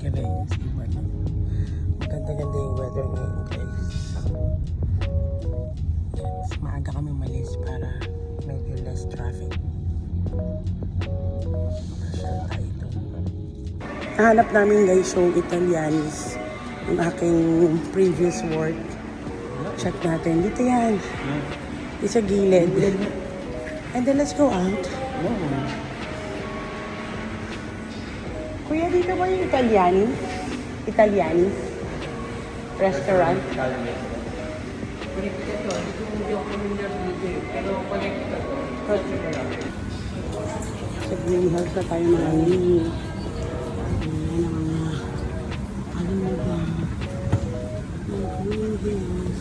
crazy man. Maganda-ganda yung weather ngayon guys. Yes, maaga kami malis para medyo less traffic. Makasyal tayo ito. Nahanap namin guys yung Italianis. Yung aking previous work. Check natin. Dito yan. It's a gilid. And then let's go out. Kuya, dito ba yung Italiani? Italiani? Restaurant? Sa Green Hills na tayo mga mini. Ayan ang mga ano mo ba? Mga Green Hills.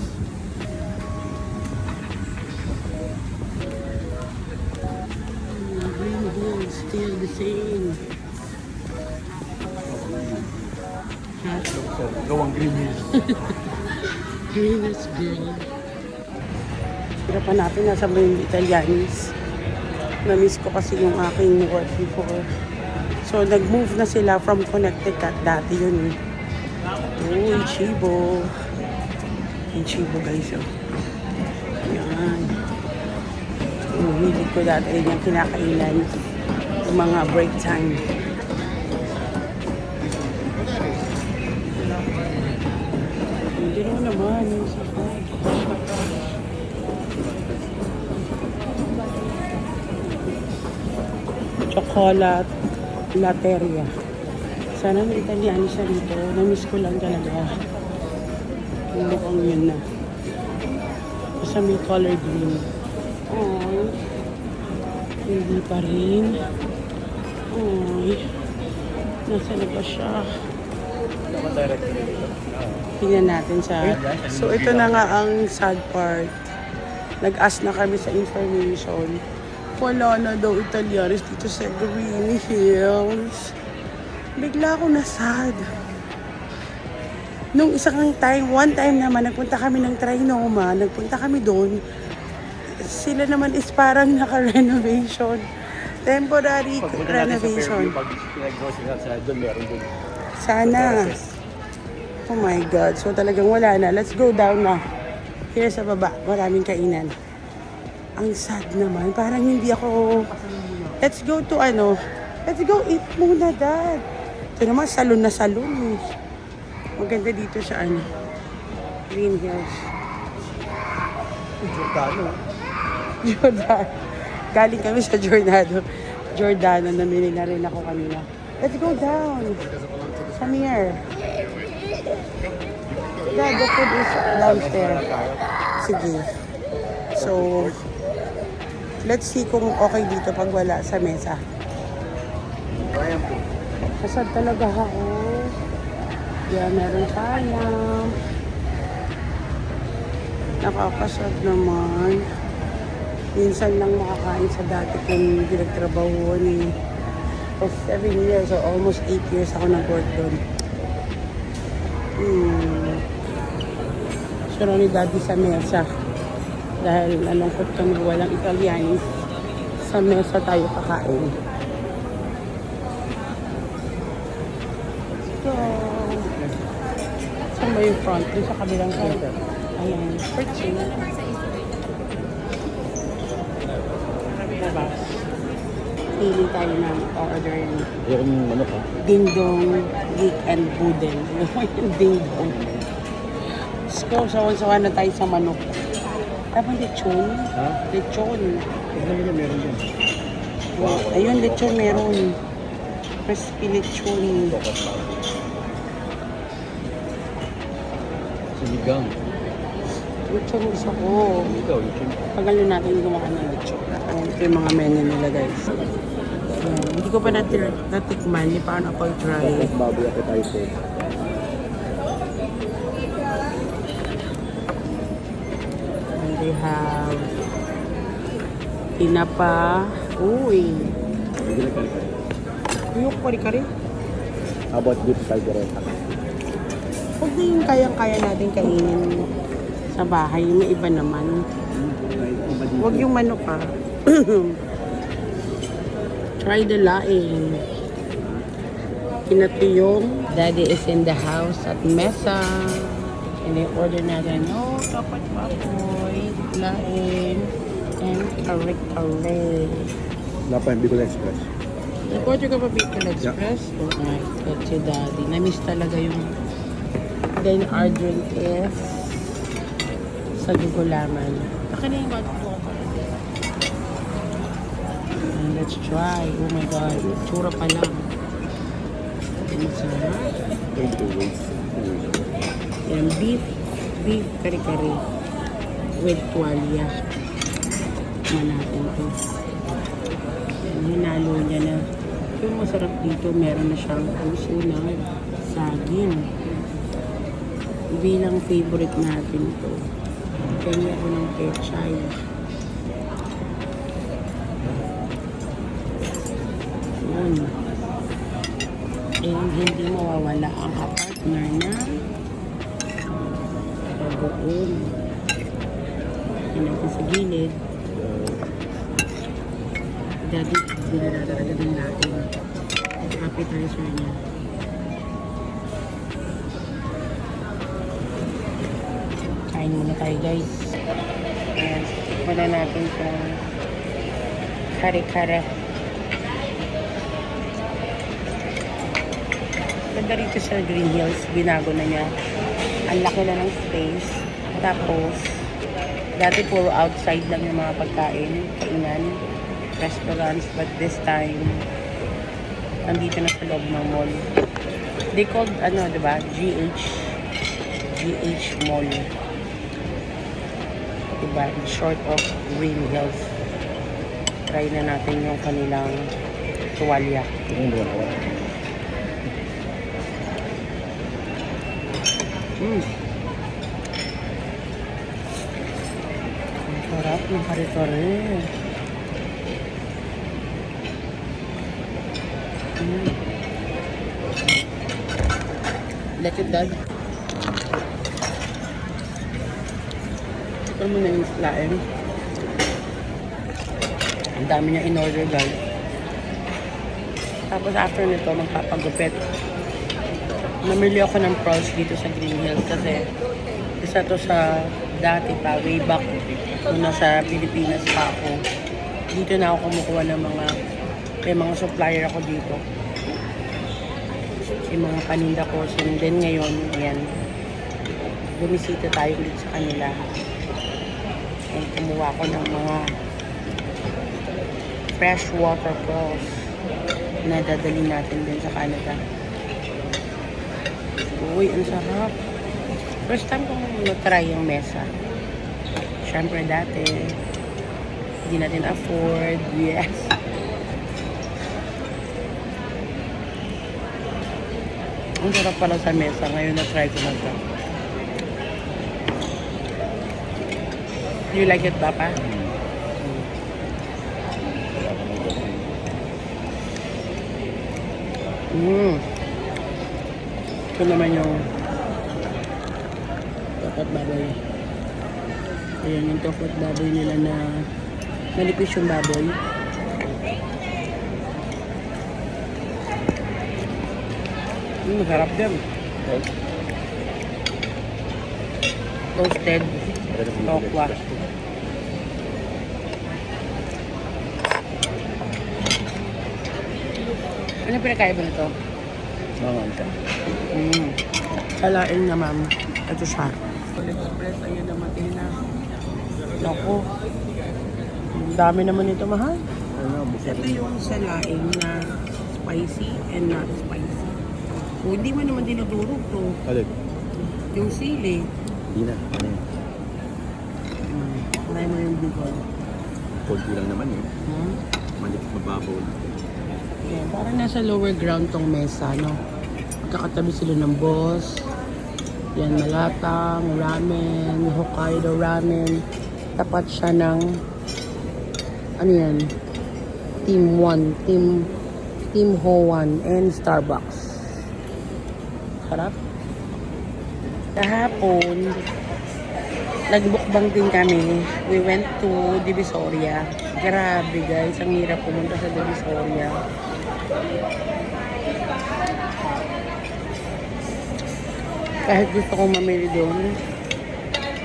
Mga Green Hills still the same. Gawang Green Hills. Green is green. Hirapan natin nasa ba yung Italianis. Na-miss ko kasi yung aking work before. So, nag-move na sila from Connecticut. Dati yun. Oh, Ichibo. Ichibo guys. Oh. Yan. Hilig ko dati rin yung kinakainan. Yung mga break time. Hindi naman. Yung sakay. Chocolate Lateria. Sana may Italiano siya dito. Na-miss ko lang talaga. Yung mukhang yun na. Basta may color green. Ay. Hindi pa rin. Ay. Nasa na ba siya? Tingnan natin siya. So ito na nga ang sad part. Nag-ask na kami sa information. Wala na daw Italianis dito sa Green Hills. Bigla ako na-sad. Nung one time naman, nagpunta kami ng Trinoma, nagpunta kami doon. Sila naman is parang naka-renovation. Temporary renovation. Pag pinag-grocery sa doon, meron doon. Sana. Oh my God. So talagang wala na. Let's go down na. Here sa baba, maraming kainan. Ang sad naman. Parang hindi ako... Let's go to ano. Let's go eat muna, Dad. Ito naman, salon na salon. Maganda dito sa ano. Green Hills. Giordano. Jordan. Galing kami sa Giordano. Giordano. Namili na rin ako kanina. Let's go down. Come here. Dad, the food is downstairs. Sige. So... Let's see kung okay dito pag wala sa mesa. Kasad talaga ako. Yan, meron sayang. Nakakasad naman. Minsan lang makakain sa dati kong pinagtrabahuan eh. For 7 years or almost 8 years ako nag-work doon. Sure ni Daddy sa mesa. Dahil nalungkot kami walang Italianis. Sa mesa tayo kakain. So, saan ba yung front? Doon sa kabilang side. Ayan. Pretty. Diba? Pili tayo ng order. Yung ano pa? Dingdong, geek, and boodle. Yung dingdong. So, sawan-sawan na tayo sa manok. Tapos lechon. Ha? Lechon. Tignan mo na meron din. Ayun, lechon meron. Crispy lechon. Sinigang. Lechon gusto ko. Ikaw, lechon. Tagal na natin gumawa ng lechon. Ito yung mga menu nila guys. Hindi ko pa natikman. Hindi pa ako try. Baboy appetizer. They have tinapa. Uy. Hindi na kari-kari. Yung kari-kari. How about beef caldereta? Huwag na yung kayang-kaya natin kainin sa bahay. May iba naman. Huwag yung manok ha. Try the laing. Kinato yung Daddy is in the house at mesa. And order natin, dapat baboy, laing, and kare-kare. Wala pa yung Bicol Express. Nag-order ka pa Bicol Express? Oh my God, si Daddy. Na-miss talaga yung... Then our drink is sa gugulaman. Akin na yung bago. And let's try. Oh my God. Tsura pa lang. Masarap. Thank you, wait. Yan, beef kare-kare with tuwalya. Tikman natin to. Yan, hinalo niya na. Yung masarap dito, meron na siyang puso ng saging. Bilang favorite natin to. Kaya ako ng pechay. Yun. And hindi mawawala ang partner na bagoong. Yan natin sa gilid. Daddy, dinadaraga din natin. At appetizer niya. Kain muna tayo guys. Ayan, wala natin itong kare-kare. Ganda rito sa Green Hills, binago na niya. Ang laki na ng space. Tapos, dati puro outside lang yung mga pagkain, kainan, restaurants. But this time, nandito na sa loob ng mall. They called, diba? GH Mall. Diba? Short of Green Hills. Try na natin yung kanilang tuwalya. Ang sarap ng kare-kare. Let it done. Ito muna yung laing. Ang dami niya in-order guys. Tapos after nito, magpapagupit. Namili ako ng pearls dito sa Green Hills kasi isa to sa dati pa, way back nung nasa Pilipinas pa ako. Dito na ako kumukuha ng may mga supplier ako dito. Yung mga paninda ko. So then ngayon, ayan, bumisita tayo ulit sa kanila. And kumuha ko ng mga fresh water pearls na dadali natin din sa Canada. Uy, ang sarap. First time kong na-try yung mesa. Siyempre dati, hindi natin afford. Yes. Ang sarap pala sa mesa. Ngayon na-try ko na ito. Do you like it, Papa? Ito naman yung tokot baboy. Ayan yung tokot baboy nila na malipis yung baboy. Masarap din. Toasted tokwa. Ano pinakaiba nito? Salain na ma'am. Ito siya. Express, ayun naman din na. Naku. Ang dami naman ito mahal. Ito yung salain na spicy and not spicy. O, hindi mo naman dinudurog to. Alin? Yung sili. Hindi na. Ano yun? Try mo yung bigol. Konti lang naman eh. Malikit mababaw na. Yeah, parang nasa lower ground tong mesa, no? Magkakatabi sila ng boss. Yan, malatang, ramen, Hokkaido ramen. Tapat siya ng, ano yan? Team 1, Team Ho1 and Starbucks. Sarap. Kahapon, nagbukbang din kami. We went to Divisoria. Grabe guys, ang hirap pumunta sa Divisoria. Kahit gusto kong mamili doon,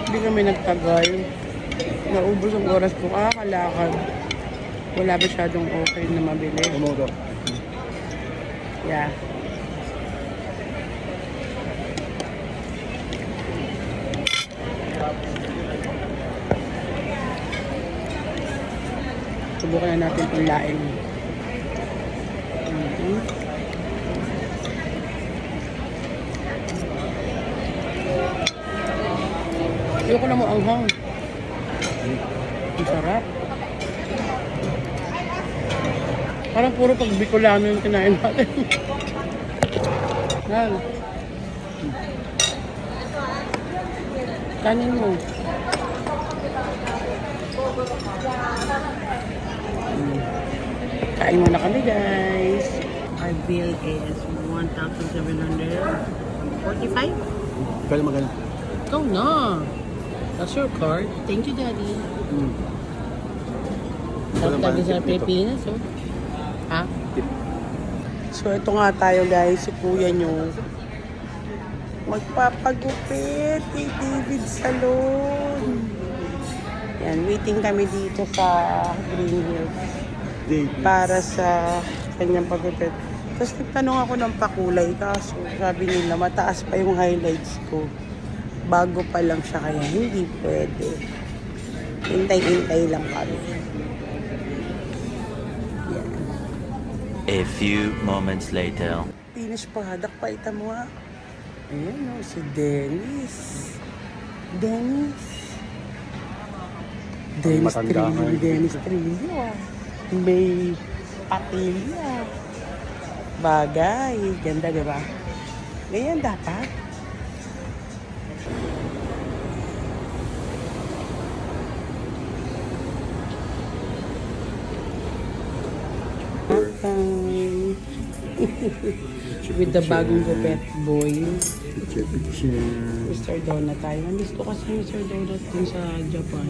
hindi kami nagtagal. Naubos ang oras ko kalakad. Wala masyadong okay na mabili. Umogo. Yeah. Subukan na natin itong laing. Mhm. Ayoko na mo anghang. Ang sarap. Parang puro pag Bicolano yung kinain natin. Yan. Kanin mo. Kain muna kami, guys. Our bill is 1,745. Kaya magana. Ikaw na. That's your card. Thank you, Daddy. Sarap Wala ba talaga ang sa tip dito? Pilipinas, oh. Ha? Tip. So, ito nga tayo, guys. Si kuya nyo. Magpapagupit kay David Salon. Yan, waiting kami dito sa Green Hills para sa kanyang pagupit. Tapos nagtanong ako ng pakulay, kaso sabi nila mataas pa yung highlights ko. Bago pa lang siya, kaya hindi pwede. Hintay-hintay lang kami. Yan. A few moments later. Finish product pa, ita mo ha. Ayan o, si Dennis. Dennis Matanda Trillo. nga. Dennis Trillo. May patilya. Bagay. Ganda, di ba? Ganyan dapat. Okay. With the bagong gupet boy. Picture. Mr. Donut tayo. Namiss ko kasi Mr. Donut dun sa Japan.